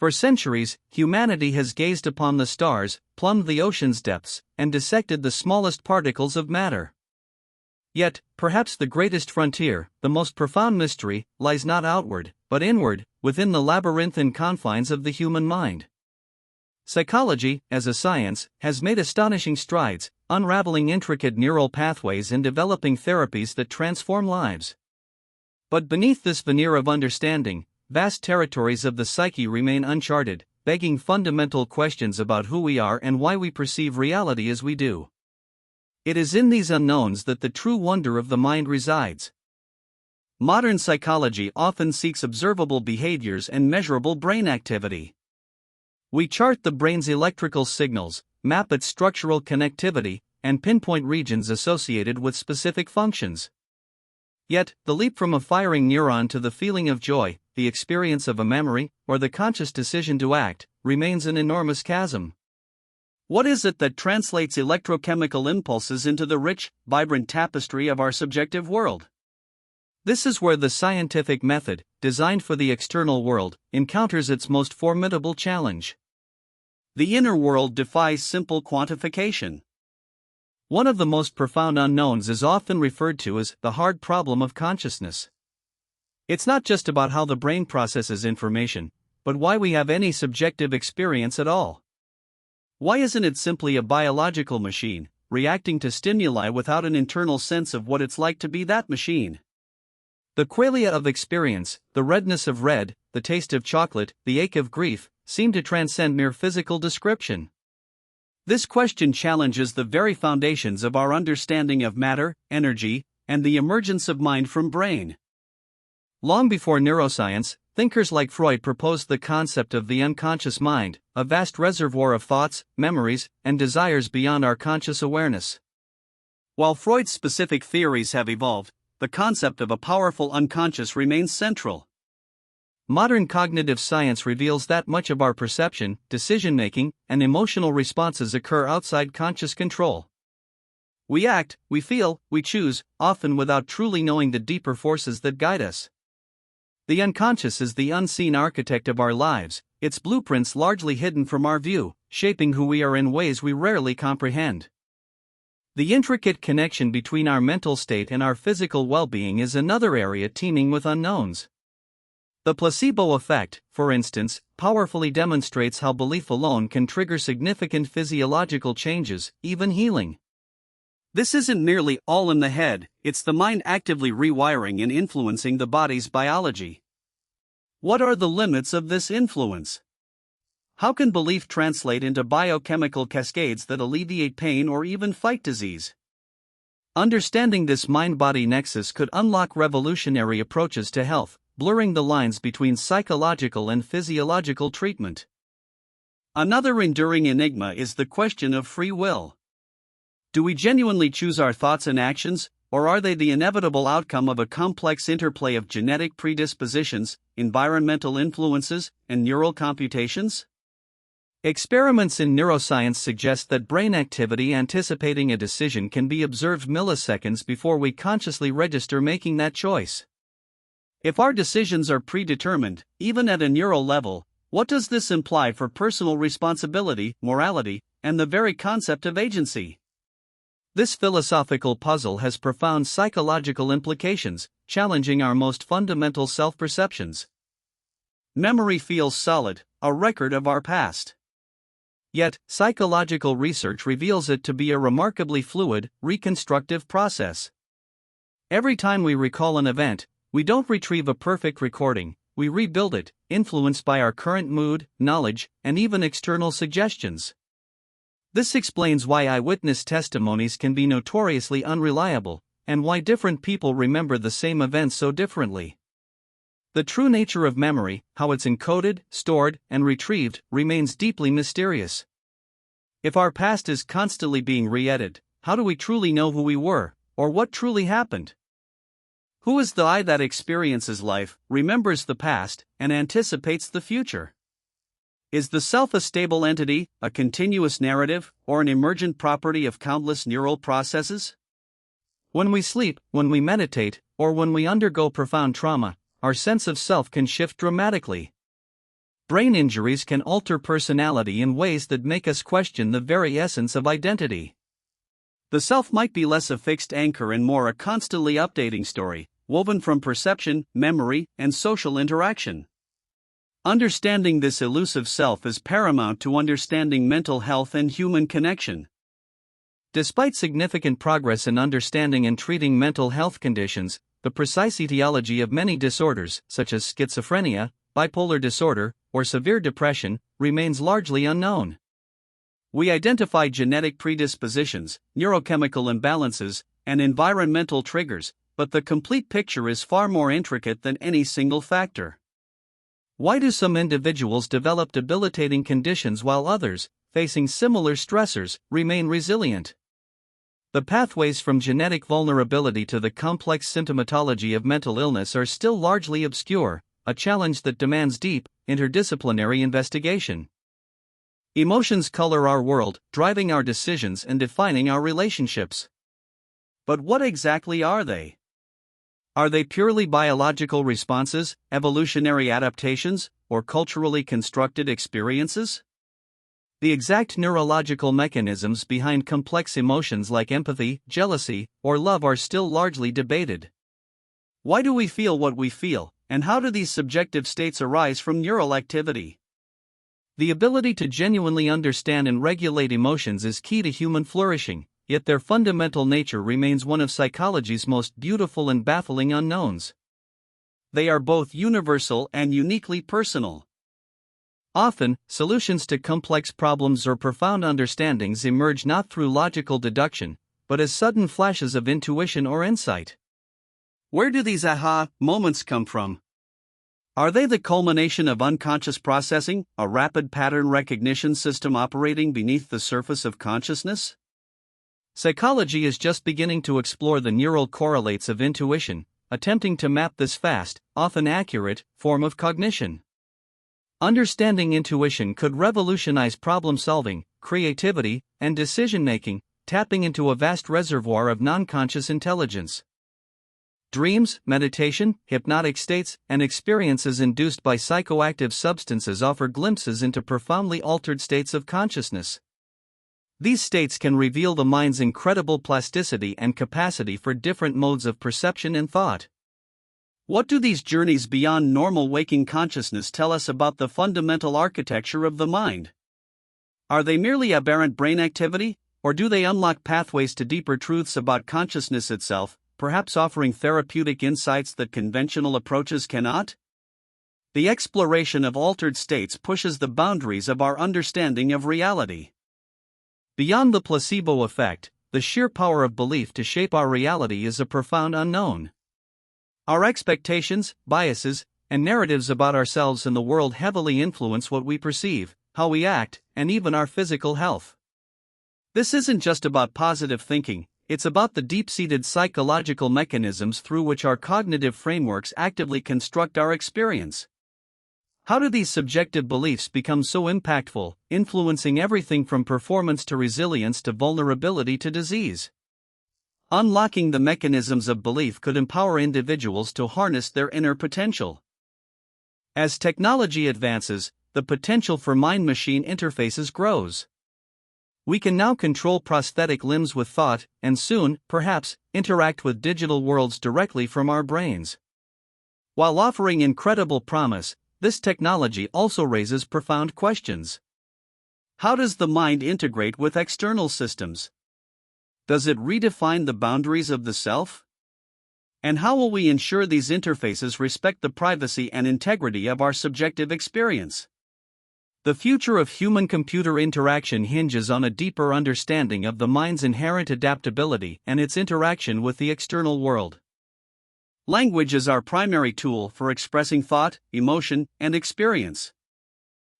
For centuries, humanity has gazed upon the stars, plumbed the ocean's depths, and dissected the smallest particles of matter. Yet, perhaps the greatest frontier, the most profound mystery, lies not outward, but inward, within the labyrinthine confines of the human mind. Psychology, as a science, has made astonishing strides, unraveling intricate neural pathways and developing therapies that transform lives. But beneath this veneer of understanding, vast territories of the psyche remain uncharted, begging fundamental questions about who we are and why we perceive reality as we do. It is in these unknowns that the true wonder of the mind resides. Modern psychology often seeks observable behaviors and measurable brain activity. We chart the brain's electrical signals, map its structural connectivity, and pinpoint regions associated with specific functions. Yet, the leap from a firing neuron to the feeling of joy, the experience of a memory, or the conscious decision to act, remains an enormous chasm. What is it that translates electrochemical impulses into the rich, vibrant tapestry of our subjective world? This is where the scientific method, designed for the external world, encounters its most formidable challenge. The inner world defies simple quantification. One of the most profound unknowns is often referred to as the hard problem of consciousness. It's not just about how the brain processes information, but why we have any subjective experience at all. Why isn't it simply a biological machine, reacting to stimuli without an internal sense of what it's like to be that machine? The qualia of experience, the redness of red, the taste of chocolate, the ache of grief, seem to transcend mere physical description. This question challenges the very foundations of our understanding of matter, energy, and the emergence of mind from brain. Long before neuroscience, thinkers like Freud proposed the concept of the unconscious mind, a vast reservoir of thoughts, memories, and desires beyond our conscious awareness. While Freud's specific theories have evolved, the concept of a powerful unconscious remains central. Modern cognitive science reveals that much of our perception, decision-making, and emotional responses occur outside conscious control. We act, we feel, we choose, often without truly knowing the deeper forces that guide us. The unconscious is the unseen architect of our lives, its blueprints largely hidden from our view, shaping who we are in ways we rarely comprehend. The intricate connection between our mental state and our physical well-being is another area teeming with unknowns. The placebo effect, for instance, powerfully demonstrates how belief alone can trigger significant physiological changes, even healing. This isn't merely all in the head, it's the mind actively rewiring and influencing the body's biology. What are the limits of this influence? How can belief translate into biochemical cascades that alleviate pain or even fight disease? Understanding this mind-body nexus could unlock revolutionary approaches to health, blurring the lines between psychological and physiological treatment. Another enduring enigma is the question of free will. Do we genuinely choose our thoughts and actions, or are they the inevitable outcome of a complex interplay of genetic predispositions, environmental influences, and neural computations? Experiments in neuroscience suggest that brain activity anticipating a decision can be observed milliseconds before we consciously register making that choice. If our decisions are predetermined, even at a neural level, what does this imply for personal responsibility, morality, and the very concept of agency? This philosophical puzzle has profound psychological implications, challenging our most fundamental self-perceptions. Memory feels solid, a record of our past. Yet, psychological research reveals it to be a remarkably fluid, reconstructive process. Every time we recall an event, we don't retrieve a perfect recording, we rebuild it, influenced by our current mood, knowledge, and even external suggestions. This explains why eyewitness testimonies can be notoriously unreliable, and why different people remember the same events so differently. The true nature of memory, how it's encoded, stored, and retrieved, remains deeply mysterious. If our past is constantly being re-edited, how do we truly know who we were, or what truly happened? Who is the I that experiences life, remembers the past, and anticipates the future? Is the self a stable entity, a continuous narrative, or an emergent property of countless neural processes? When we sleep, when we meditate, or when we undergo profound trauma, our sense of self can shift dramatically. Brain injuries can alter personality in ways that make us question the very essence of identity. The self might be less a fixed anchor and more a constantly updating story, woven from perception, memory, and social interaction. Understanding this elusive self is paramount to understanding mental health and human connection. Despite significant progress in understanding and treating mental health conditions, the precise etiology of many disorders, such as schizophrenia, bipolar disorder, or severe depression, remains largely unknown. We identify genetic predispositions, neurochemical imbalances, and environmental triggers, but the complete picture is far more intricate than any single factor. Why do some individuals develop debilitating conditions while others, facing similar stressors, remain resilient? The pathways from genetic vulnerability to the complex symptomatology of mental illness are still largely obscure, a challenge that demands deep, interdisciplinary investigation. Emotions color our world, driving our decisions and defining our relationships. But what exactly are they? Are they purely biological responses, evolutionary adaptations, or culturally constructed experiences? The exact neurological mechanisms behind complex emotions like empathy, jealousy, or love are still largely debated. Why do we feel what we feel, and how do these subjective states arise from neural activity? The ability to genuinely understand and regulate emotions is key to human flourishing, yet their fundamental nature remains one of psychology's most beautiful and baffling unknowns. They are both universal and uniquely personal. Often, solutions to complex problems or profound understandings emerge not through logical deduction, but as sudden flashes of intuition or insight. Where do these aha moments come from? Are they the culmination of unconscious processing, a rapid pattern recognition system operating beneath the surface of consciousness? Psychology is just beginning to explore the neural correlates of intuition, attempting to map this fast, often accurate, form of cognition. Understanding intuition could revolutionize problem-solving, creativity, and decision-making, tapping into a vast reservoir of non-conscious intelligence. Dreams, meditation, hypnotic states, and experiences induced by psychoactive substances offer glimpses into profoundly altered states of consciousness. These states can reveal the mind's incredible plasticity and capacity for different modes of perception and thought. What do these journeys beyond normal waking consciousness tell us about the fundamental architecture of the mind? Are they merely aberrant brain activity, or do they unlock pathways to deeper truths about consciousness itself, perhaps offering therapeutic insights that conventional approaches cannot? The exploration of altered states pushes the boundaries of our understanding of reality. Beyond the placebo effect, the sheer power of belief to shape our reality is a profound unknown. Our expectations, biases, and narratives about ourselves and the world heavily influence what we perceive, how we act, and even our physical health. This isn't just about positive thinking, it's about the deep-seated psychological mechanisms through which our cognitive frameworks actively construct our experience. How do these subjective beliefs become so impactful, influencing everything from performance to resilience to vulnerability to disease? Unlocking the mechanisms of belief could empower individuals to harness their inner potential. As technology advances, the potential for mind-machine interfaces grows. We can now control prosthetic limbs with thought, and soon, perhaps, interact with digital worlds directly from our brains. While offering incredible promise, this technology also raises profound questions. How does the mind integrate with external systems? Does it redefine the boundaries of the self? And how will we ensure these interfaces respect the privacy and integrity of our subjective experience? The future of human-computer interaction hinges on a deeper understanding of the mind's inherent adaptability and its interaction with the external world. Language is our primary tool for expressing thought, emotion, and experience.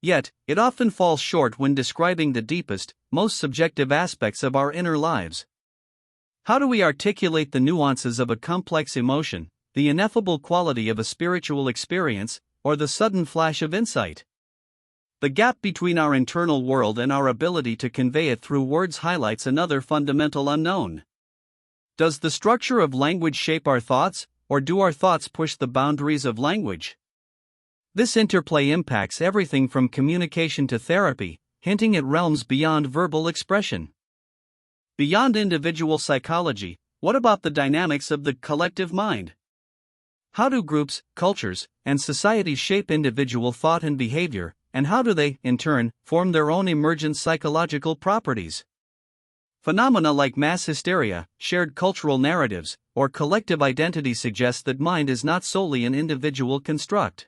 Yet, it often falls short when describing the deepest, most subjective aspects of our inner lives. How do we articulate the nuances of a complex emotion, the ineffable quality of a spiritual experience, or the sudden flash of insight? The gap between our internal world and our ability to convey it through words highlights another fundamental unknown. Does the structure of language shape our thoughts, or do our thoughts push the boundaries of language? This interplay impacts everything from communication to therapy, hinting at realms beyond verbal expression. Beyond individual psychology, what about the dynamics of the collective mind? How do groups, cultures, and societies shape individual thought and behavior, and how do they, in turn, form their own emergent psychological properties? Phenomena like mass hysteria, shared cultural narratives, or collective identity suggest that mind is not solely an individual construct.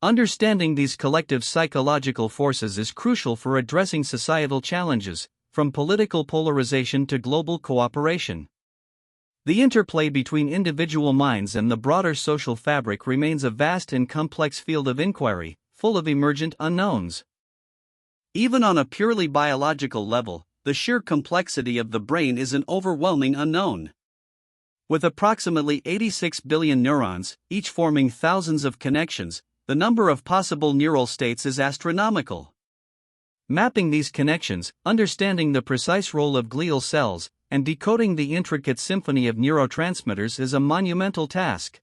Understanding these collective psychological forces is crucial for addressing societal challenges, from political polarization to global cooperation. The interplay between individual minds and the broader social fabric remains a vast and complex field of inquiry, full of emergent unknowns. Even on a purely biological level, the sheer complexity of the brain is an overwhelming unknown. With approximately 86 billion neurons, each forming thousands of connections, the number of possible neural states is astronomical. Mapping these connections, understanding the precise role of glial cells, and decoding the intricate symphony of neurotransmitters is a monumental task.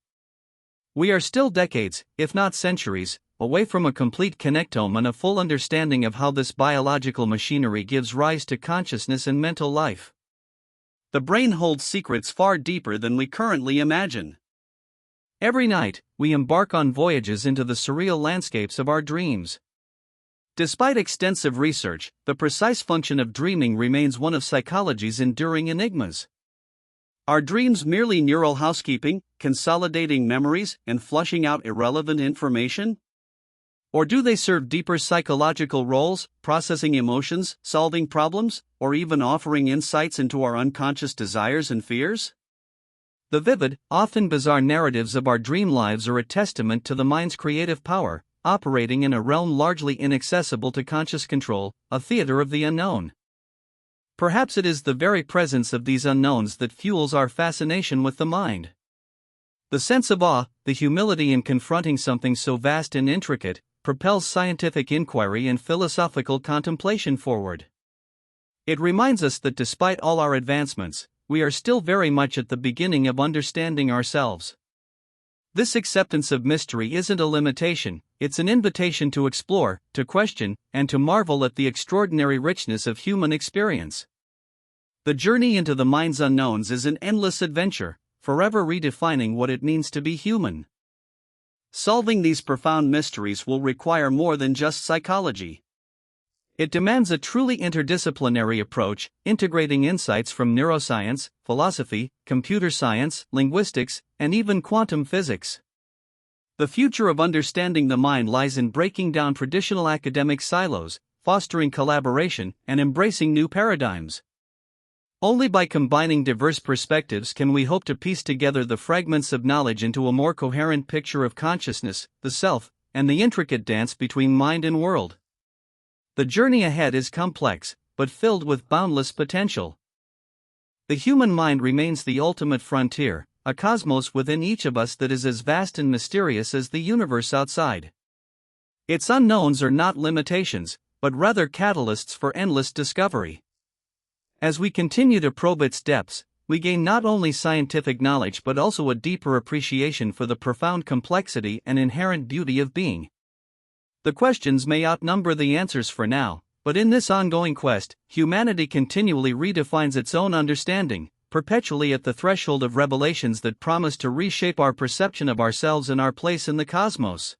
We are still decades, if not centuries, away from a complete connectome and a full understanding of how this biological machinery gives rise to consciousness and mental life. The brain holds secrets far deeper than we currently imagine. Every night, we embark on voyages into the surreal landscapes of our dreams. Despite extensive research, the precise function of dreaming remains one of psychology's enduring enigmas. Are dreams merely neural housekeeping, consolidating memories and flushing out irrelevant information? Or do they serve deeper psychological roles, processing emotions, solving problems, or even offering insights into our unconscious desires and fears? The vivid, often bizarre narratives of our dream lives are a testament to the mind's creative power, operating in a realm largely inaccessible to conscious control, a theater of the unknown. Perhaps it is the very presence of these unknowns that fuels our fascination with the mind. The sense of awe, the humility in confronting something so vast and intricate, propels scientific inquiry and philosophical contemplation forward. It reminds us that despite all our advancements, we are still very much at the beginning of understanding ourselves. This acceptance of mystery isn't a limitation, it's an invitation to explore, to question, and to marvel at the extraordinary richness of human experience. The journey into the mind's unknowns is an endless adventure, forever redefining what it means to be human. Solving these profound mysteries will require more than just psychology. It demands a truly interdisciplinary approach, integrating insights from neuroscience, philosophy, computer science, linguistics, and even quantum physics. The future of understanding the mind lies in breaking down traditional academic silos, fostering collaboration, and embracing new paradigms. Only by combining diverse perspectives can we hope to piece together the fragments of knowledge into a more coherent picture of consciousness, the self, and the intricate dance between mind and world. The journey ahead is complex, but filled with boundless potential. The human mind remains the ultimate frontier, a cosmos within each of us that is as vast and mysterious as the universe outside. Its unknowns are not limitations, but rather catalysts for endless discovery. As we continue to probe its depths, we gain not only scientific knowledge but also a deeper appreciation for the profound complexity and inherent beauty of being. The questions may outnumber the answers for now, but in this ongoing quest, humanity continually redefines its own understanding, perpetually at the threshold of revelations that promise to reshape our perception of ourselves and our place in the cosmos.